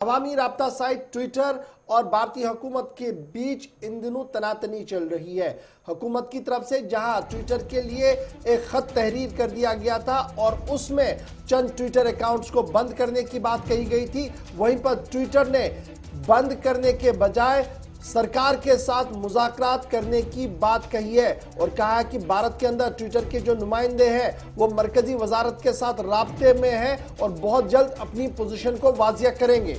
अवामी राब्ता site Twitter और भारतीय हुकूमत के बीच इन दिनों तनातनी चल रही है। हुकूमत की तरफ से जहां ट्विटर के लिए एक खत तहरीर कर दिया गया था और उसमें चंद ट्विटर अकाउंट्स को बंद करने की बात कही गई थी, वहीं पर ट्विटर ने बंद करने के बजाय सरकार के साथ मुज़ाकरात करने की बात कही है और कहा है कि भारत के अंदर ट्विटर के जो नुमाइंदे हैं वो मरकजी वजारत के साथ राब्ते में हैं और बहुत जल्द अपनी पोजीशन को वाजिया करेंगे।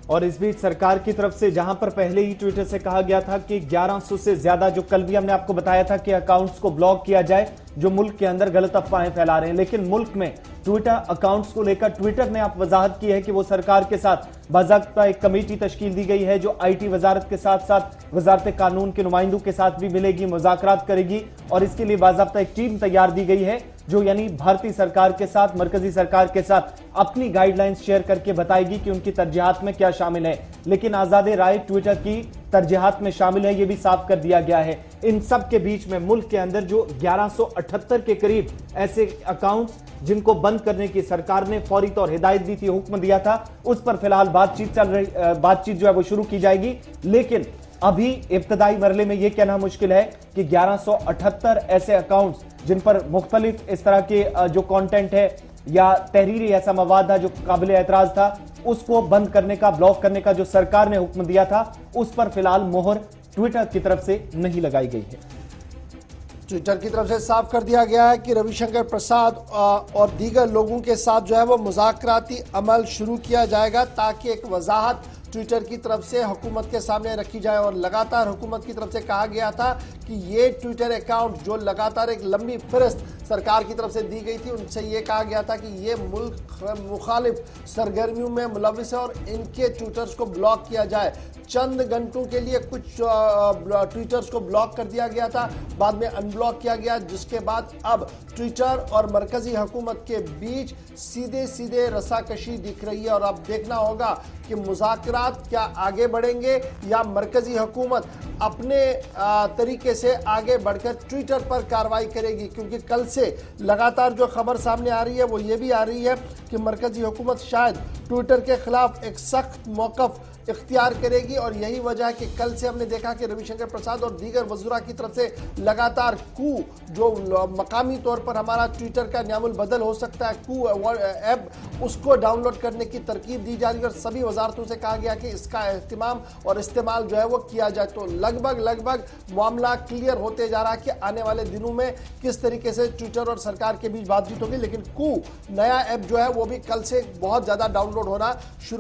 और इस बीच सरकार की तरफ से जहां पर पहले ही ट्विटर से कहा गया था कि 1100 से ज्यादा, जो कल भी हमने आपको बताया था कि अकाउंट्स को ब्लॉक किया जाए जो मुल्क के अंदर गलत अफवाहें फैला रहे हैं, लेकिन मुल्क में ट्विटर अकाउंट्स को लेकर ट्विटर ने आप वजाहत की है कि वो सरकार के साथ बाकायदा एक कमेटी तश्कील दी गई है जो आईटी वजारत के साथ साथ वजारत कानून के नुमाइंदों के साथ भी मिलेगी, मुज़ाकरात करेगी और इसके लिए बाकायदा एक टीम तैयार दी गई है जो यानी भारतीय सरकार के साथ, मरकजी सरकार के साथ अपनी गाइडलाइंस शेयर करके बताएगी कि उनकी तरजीहात में क्या शामिल है। लेकिन आजाद राय ट्विटर की तरजीहात में शामिल है, यह भी साफ कर दिया गया है। इन सब के बीच में मुल्क के अंदर जो 1178 के करीब ऐसे अकाउंट्स जिनको बंद करने की सरकार ने फौरी तौर हिदायत दी थी, हुक्म दिया था, उस पर फिलहाल बातचीत जो है वो शुरू की जाएगी। लेकिन अभी इब्तदाई मरहले में यह कहना मुश्किल है कि 1178 ऐसे अकाउंट्स जिन पर मुख्तलिफ इस तरह के जो कंटेंट है या तहरीरी ऐसा मवाद था जो काबिल एतराज था, उसको बंद करने का, ब्लॉक करने का जो सरकार ने हुक्म दिया था, उस पर फिलहाल मोहर ट्विटर की तरफ से नहीं लगाई गई है। ट्विटर की तरफ से साफ कर दिया गया है कि रविशंकर प्रसाद और दीगर लोगों के साथ जो है वो मुज़ाकराती अमल शुरू किया जाएगा ताकि एक वजाहत ट्विटर की तरफ से हुकूमत के सामने रखी जाए। और लगातार हुकूमत की तरफ से कहा गया था कि ये ट्विटर अकाउंट जो लगातार एक लंबी फहरिस्त सरकार की तरफ से दी गई थी, उनसे ये कहा गया था कि ये मुल्क मुखालिफ सरगर्मियों में मुलविस है और इनके ट्विटर्स को ब्लॉक किया जाए। चंद घंटों के लिए कुछ ट्विटर्स को ब्लॉक कर दिया गया था, बाद में अनब्लॉक किया गया, जिसके बाद अब ट्विटर और मरकजी हुकूमत के बीच सीधे सीधे रसाकशी दिख रही है। और अब देखना होगा कि मुज़ाकरात क्या आगे बढ़ेंगे या मरकजी हुकूमत अपने तरीके से आगे बढ़कर ट्विटर पर कार्रवाई करेगी, क्योंकि कल से लगातार जो खबर सामने आ रही है वो ये भी आ रही है कि मरकजी हुकूमत शायद ट्विटर के खिलाफ एक सख्त मौक़िफ़ इख्तियार करेगी। और यही वजह है कि कल से हमने देखा कि रविशंकर प्रसाद और दीगर वज़रा की तरफ से लगातार कू, जो मकामी तौर पर हमारा ट्विटर का न्यामुल बदल हो सकता है, कू ऐप, उसको डाउनलोड करने की तरकीब दी जा रही है और सभी वजारतों से कहा गया कि इसका एहतिमाम और इस्तेमाल जो है वो किया जाए। तो लगभग मामला क्लियर होते जा रहा है कि आने वाले दिनों में किस तरीके से ट्विटर और सरकार के बीच बातचीत होगी। लेकिन कू नया ऐप जो है वो भी कल से बहुत ज़्यादा डाउनलोड होना शुरू